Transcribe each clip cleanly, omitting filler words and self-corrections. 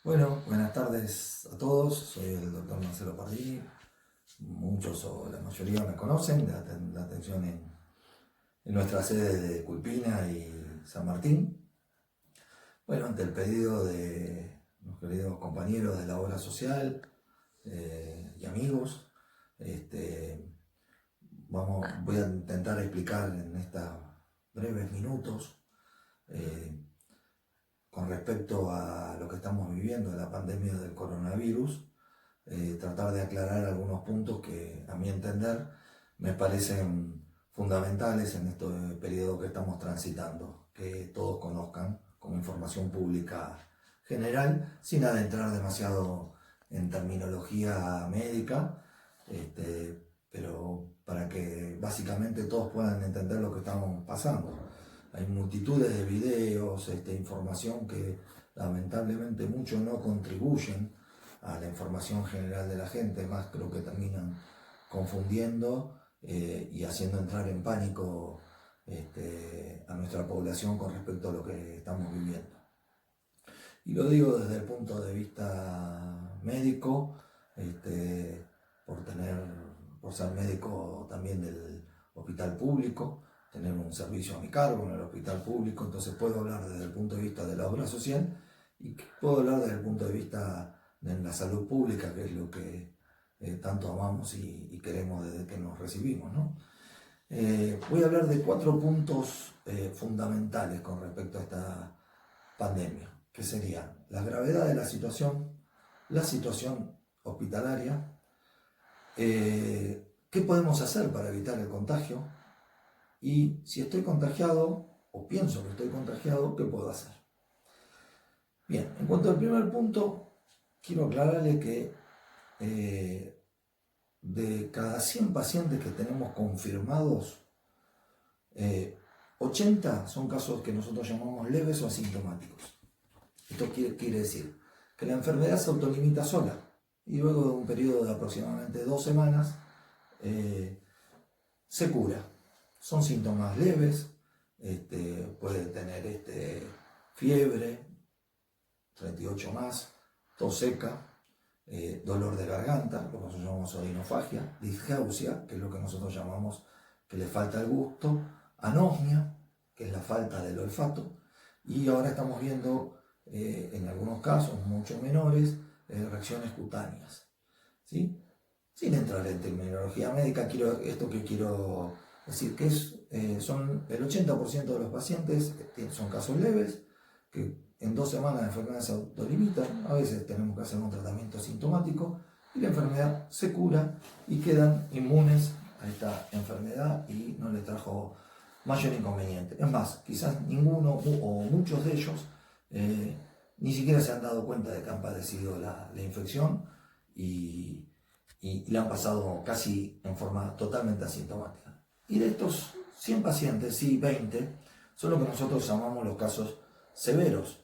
Bueno, buenas tardes a todos. Soy el doctor Marcelo Pardini. Muchos o la mayoría me conocen de la atención en nuestra sede de Culpina y San Martín. Bueno, ante el pedido de los queridos compañeros de la obra social y amigos, voy a intentar explicar en estos breves minutos con respecto a lo que estamos viviendo de la pandemia del coronavirus, tratar de aclarar algunos puntos que, a mi entender, me parecen fundamentales en este periodo que estamos transitando, que todos conozcan como información pública general, sin adentrar demasiado en terminología médica, pero para que básicamente todos puedan entender lo que estamos pasando. Hay multitudes de videos, información que lamentablemente muchos no contribuyen a la información general de la gente, más creo que terminan confundiendo y haciendo entrar en pánico a nuestra población con respecto a lo que estamos viviendo. Y lo digo desde el punto de vista médico, por ser médico también del hospital público, tener un servicio a mi cargo en el hospital público, entonces puedo hablar desde el punto de vista de la obra social y puedo hablar desde el punto de vista de la salud pública, que es lo que tanto amamos y queremos desde que nos recibimos, ¿no? Voy a hablar de 4 puntos fundamentales con respecto a esta pandemia, que serían la gravedad de la situación hospitalaria, qué podemos hacer para evitar el contagio y si estoy contagiado o pienso que estoy contagiado, ¿qué puedo hacer? Bien, en cuanto al primer punto, quiero aclararle que de cada 100 pacientes que tenemos confirmados, 80 son casos que nosotros llamamos leves o asintomáticos. Esto quiere decir que la enfermedad se autolimita sola y luego de un periodo de aproximadamente 2 semanas se cura. Son síntomas leves, puede tener fiebre, 38 más, tos seca, dolor de garganta, lo que nosotros llamamos odinofagia, disgeusia, que es lo que nosotros llamamos que le falta el gusto, anosmia, que es la falta del olfato, y ahora estamos viendo en algunos casos, mucho menores, reacciones cutáneas, ¿sí? Sin entrar en terminología médica, quiero decir que son el 80% de los pacientes son casos leves, que en 2 semanas la enfermedad se autolimita, a veces tenemos que hacer un tratamiento sintomático y la enfermedad se cura y quedan inmunes a esta enfermedad y no les trajo mayor inconveniente. Es más, quizás ninguno o muchos de ellos ni siquiera se han dado cuenta de que han padecido la infección y la han pasado casi en forma totalmente asintomática. Y de estos 100 pacientes, sí, 20 son lo que nosotros llamamos los casos severos.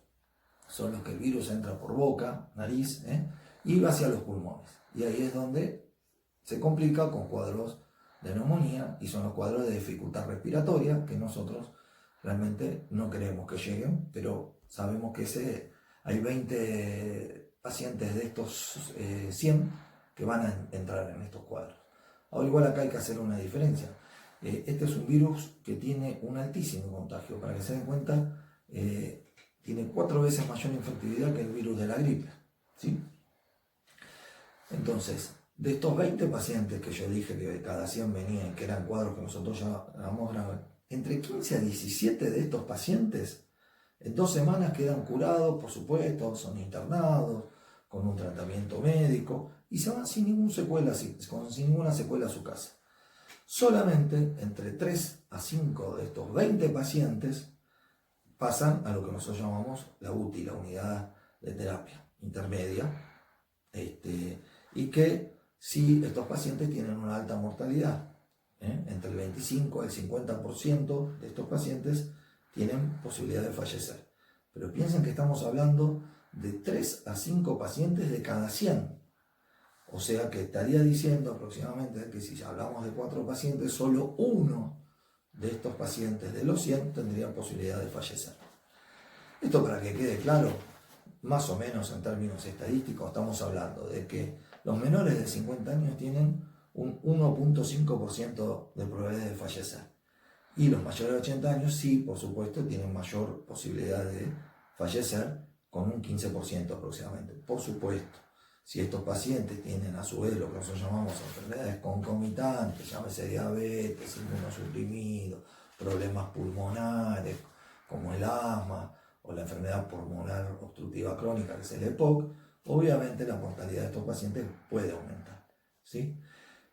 Son los que el virus entra por boca, nariz, y va hacia los pulmones. Y ahí es donde se complica con cuadros de neumonía y son los cuadros de dificultad respiratoria que nosotros realmente no queremos que lleguen, pero sabemos que hay 20 pacientes de estos 100 que van a entrar en estos cuadros. Ahora igual acá hay que hacer una diferencia. Este es un virus que tiene un altísimo contagio, para que se den cuenta, tiene 4 veces mayor infectividad que el virus de la gripe, ¿sí? Entonces, de estos 20 pacientes que yo dije que de cada 100 venían, que eran cuadros que nosotros llamamos graves, entre 15 a 17 de estos pacientes en 2 semanas quedan curados, por supuesto, son internados con un tratamiento médico y se van sin ninguna secuela a su casa. Solamente entre 3 a 5 de estos 20 pacientes pasan a lo que nosotros llamamos la UTI, la unidad de terapia intermedia, y que sí, estos pacientes tienen una alta mortalidad, entre el 25 y el 50% de estos pacientes tienen posibilidad de fallecer. Pero piensen que estamos hablando de 3 a 5 pacientes de cada 100. O sea que estaría diciendo aproximadamente que si hablamos de 4 pacientes, solo uno de estos pacientes de los 100 tendría posibilidad de fallecer. Esto, para que quede claro, más o menos en términos estadísticos, estamos hablando de que los menores de 50 años tienen un 1.5% de probabilidad de fallecer. Y los mayores de 80 años sí, por supuesto, tienen mayor posibilidad de fallecer con un 15% aproximadamente. Por supuesto, si estos pacientes tienen a su vez lo que nosotros llamamos enfermedades concomitantes, llámese diabetes, inmunosuprimido, problemas pulmonares como el asma o la enfermedad pulmonar obstructiva crónica, que es el EPOC, obviamente la mortalidad de estos pacientes puede aumentar, ¿sí?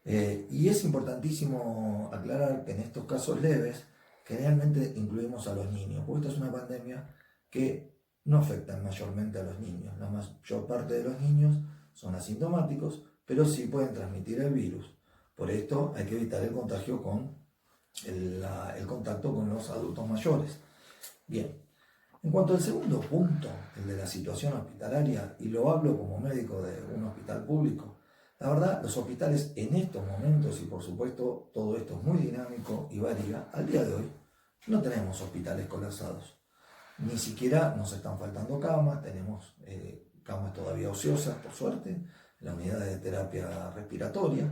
Y es importantísimo aclarar que en estos casos leves generalmente incluimos a los niños, porque esta es una pandemia que no afecta mayormente a los niños. La mayor parte de los niños son asintomáticos, pero sí pueden transmitir el virus. Por esto hay que evitar el contagio con el contacto con los adultos mayores. Bien, en cuanto al segundo punto, el de la situación hospitalaria, y lo hablo como médico de un hospital público, la verdad, los hospitales en estos momentos, y por supuesto todo esto es muy dinámico y varía, al día de hoy no tenemos hospitales colapsados. Ni siquiera nos están faltando camas, tenemos camas todavía ociosas, por suerte, en la unidad de terapia respiratoria.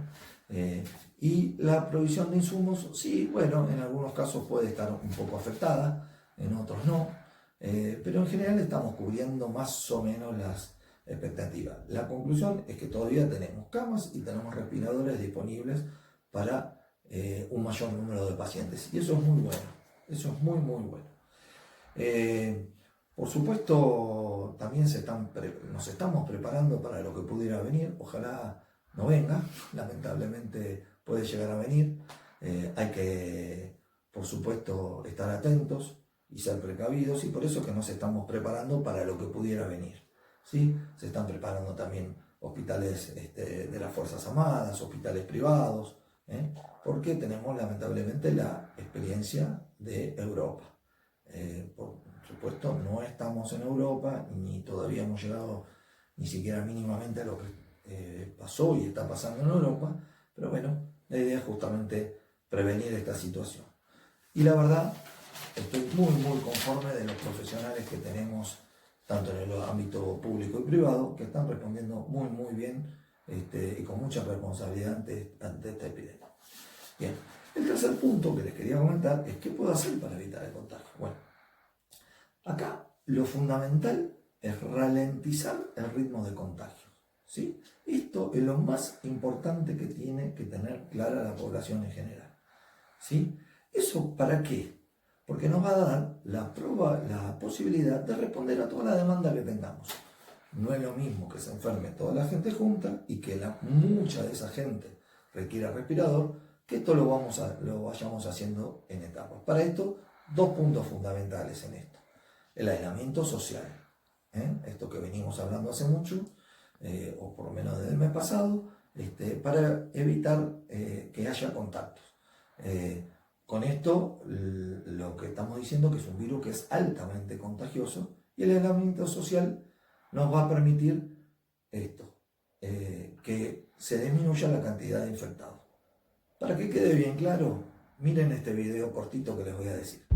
Y la provisión de insumos, sí, bueno, en algunos casos puede estar un poco afectada, en otros no, pero en general estamos cubriendo más o menos las expectativas. La conclusión es que todavía tenemos camas y tenemos respiradores disponibles para un mayor número de pacientes, y eso es muy bueno, eso es muy, muy bueno. Por supuesto, también nos estamos preparando para lo que pudiera venir. Ojalá no venga, lamentablemente puede llegar a venir. Hay que, por supuesto, estar atentos y ser precavidos, y por eso es que nos estamos preparando para lo que pudiera venir, ¿sí? Se están preparando también hospitales de las Fuerzas Armadas, hospitales privados, porque tenemos lamentablemente la experiencia de Europa. Por supuesto, no estamos en Europa, ni todavía hemos llegado ni siquiera mínimamente a lo que pasó y está pasando en Europa, pero bueno, la idea es justamente prevenir esta situación. Y la verdad, estoy muy, muy conforme de los profesionales que tenemos, tanto en el ámbito público y privado, que están respondiendo muy, muy bien y con mucha responsabilidad ante esta epidemia. Bien. El tercer punto que les quería comentar es qué puedo hacer para evitar el contagio. Bueno, acá lo fundamental es ralentizar el ritmo de contagio, ¿sí? Esto es lo más importante que tiene que tener clara la población en general, ¿sí? ¿Eso para qué? Porque nos va a dar la posibilidad de responder a toda la demanda que tengamos. No es lo mismo que se enferme toda la gente junta y que mucha de esa gente requiera respirador, que esto lo vayamos haciendo en etapas. Para esto, dos puntos fundamentales en esto. El aislamiento social, esto que venimos hablando hace mucho, o por lo menos desde el mes pasado, para evitar que haya contactos. Con esto, lo que estamos diciendo que es un virus que es altamente contagioso, y el aislamiento social nos va a permitir esto, que se disminuya la cantidad de infectados. Para que quede bien claro, miren este video cortito que les voy a decir.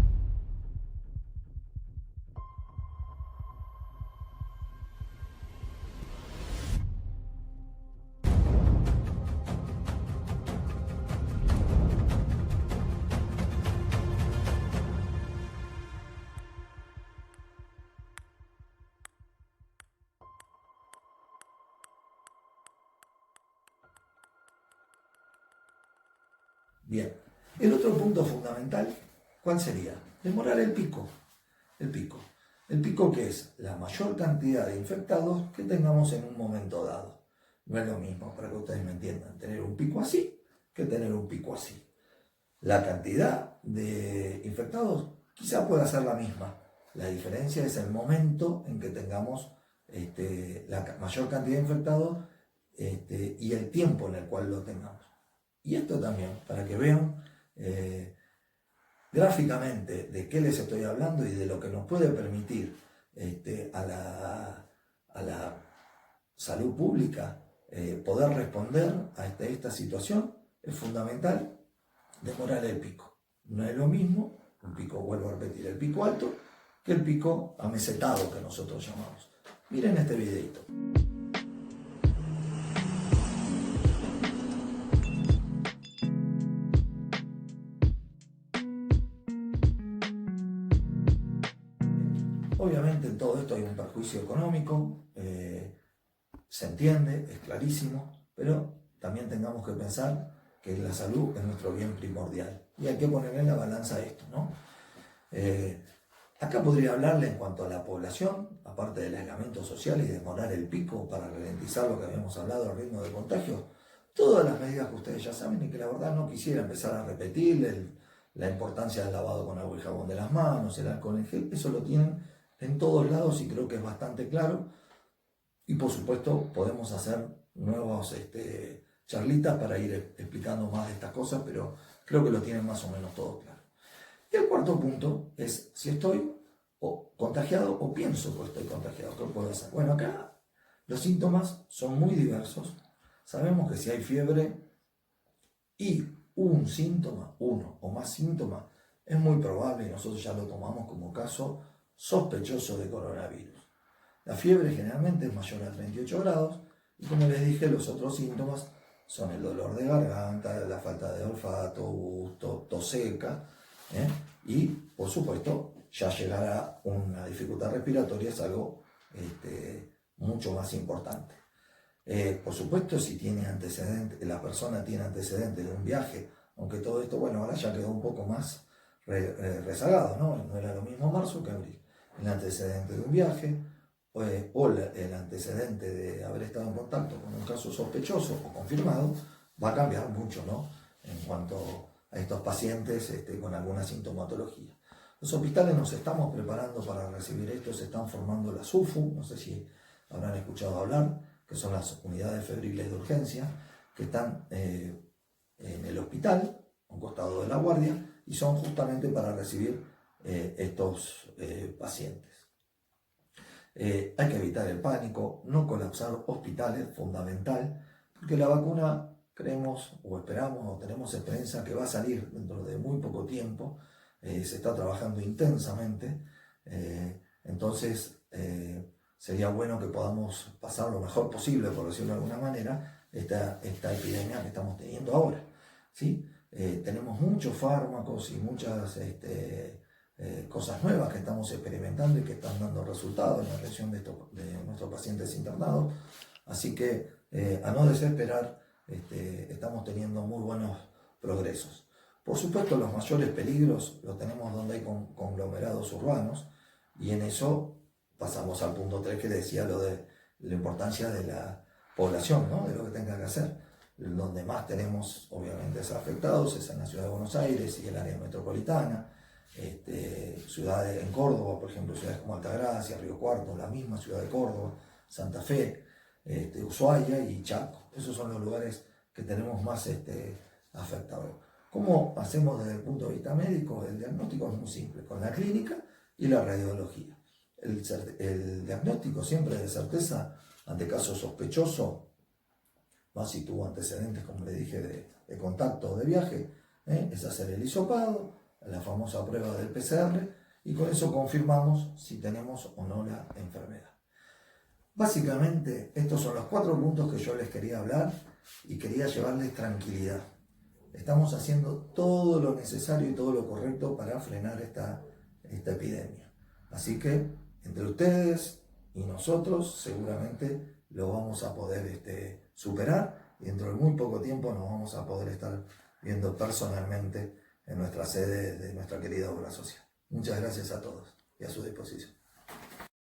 Bien, el otro punto fundamental, ¿cuál sería? Demorar el pico. El pico que es la mayor cantidad de infectados que tengamos en un momento dado. No es lo mismo, para que ustedes me entiendan, tener un pico así que tener un pico así. La cantidad de infectados quizá pueda ser la misma. La diferencia es el momento en que tengamos la mayor cantidad de infectados y el tiempo en el cual lo tengamos. Y esto también, para que vean gráficamente de qué les estoy hablando y de lo que nos puede permitir a la salud pública poder responder a esta situación, es fundamental demorar el pico. No es lo mismo un pico, vuelvo a repetir, el pico alto que el pico amesetado que nosotros llamamos. Miren este videito. Obviamente en todo esto hay un perjuicio económico, se entiende, es clarísimo, pero también tengamos que pensar que la salud es nuestro bien primordial y hay que poner en la balanza esto, ¿no? Acá podría hablarle en cuanto a la población, aparte del aislamiento social y demorar el pico para ralentizar lo que habíamos hablado, el ritmo de contagio, todas las medidas que ustedes ya saben y que la verdad no quisiera empezar a repetir, la importancia del lavado con agua y jabón de las manos, el alcohol en gel, eso lo tienen en todos lados y creo que es bastante claro. Y por supuesto podemos hacer nuevas charlitas para ir explicando más de estas cosas, pero creo que lo tienen más o menos todo claro. Y el cuarto punto es si estoy contagiado o pienso que estoy contagiado, ¿qué puedo hacer? Bueno, acá los síntomas son muy diversos. Sabemos que si hay fiebre y un síntoma, uno o más síntomas, es muy probable, y nosotros ya lo tomamos como caso sospechoso de coronavirus. La fiebre generalmente es mayor a 38 grados y como les dije, los otros síntomas son el dolor de garganta, la falta de olfato, gusto, tos seca, y por supuesto ya llegar a una dificultad respiratoria es algo mucho más importante. Por supuesto, si tiene antecedentes, la persona tiene antecedentes de un viaje, aunque todo esto, bueno, ahora ya quedó un poco más rezagado, ¿no? No era lo mismo marzo que abril. El antecedente de un viaje o el antecedente de haber estado en contacto con un caso sospechoso o confirmado va a cambiar mucho, ¿no? En cuanto a estos pacientes con alguna sintomatología. Los hospitales nos estamos preparando para recibir esto, se están formando las UFU, no sé si habrán escuchado hablar, que son las unidades febriles de urgencia, que están en el hospital, a un costado de la guardia, y son justamente para recibir estos pacientes. Hay que evitar el pánico, no colapsar hospitales, fundamental, porque la vacuna creemos o esperamos o tenemos esperanza que va a salir dentro de muy poco tiempo, se está trabajando intensamente, entonces sería bueno que podamos pasar lo mejor posible, por decirlo de alguna manera, esta epidemia que estamos teniendo ahora, ¿sí? Tenemos muchos fármacos y muchas cosas nuevas que estamos experimentando y que están dando resultados en la atención de nuestros pacientes internados, así que a no desesperar, estamos teniendo muy buenos progresos. Por supuesto, los mayores peligros los tenemos donde hay conglomerados urbanos, y en eso pasamos al punto 3 que decía lo de la importancia de la población, ¿no? De lo que tenga que hacer. Donde más tenemos, obviamente, afectados es en la ciudad de Buenos Aires y el área metropolitana, ciudades en Córdoba, por ejemplo, ciudades como Altagracia, Río Cuarto, la misma ciudad de Córdoba, Santa Fe, Ushuaia y Chaco. Esos son los lugares que tenemos más afectados. ¿Cómo hacemos desde el punto de vista médico? El diagnóstico es muy simple, con la clínica y la radiología. El diagnóstico siempre de certeza ante caso sospechoso, más si tuvo antecedentes, como le dije, de contacto o de viaje, es hacer el hisopado, la famosa prueba del PCR, y con eso confirmamos si tenemos o no la enfermedad. Básicamente, estos son los 4 puntos que yo les quería hablar y quería llevarles tranquilidad. Estamos haciendo todo lo necesario y todo lo correcto para frenar esta epidemia. Así que, entre ustedes y nosotros, seguramente lo vamos a poder superar, y dentro de muy poco tiempo nos vamos a poder estar viendo personalmente en nuestra sede de nuestra querida obra social. Muchas gracias a todos y a su disposición.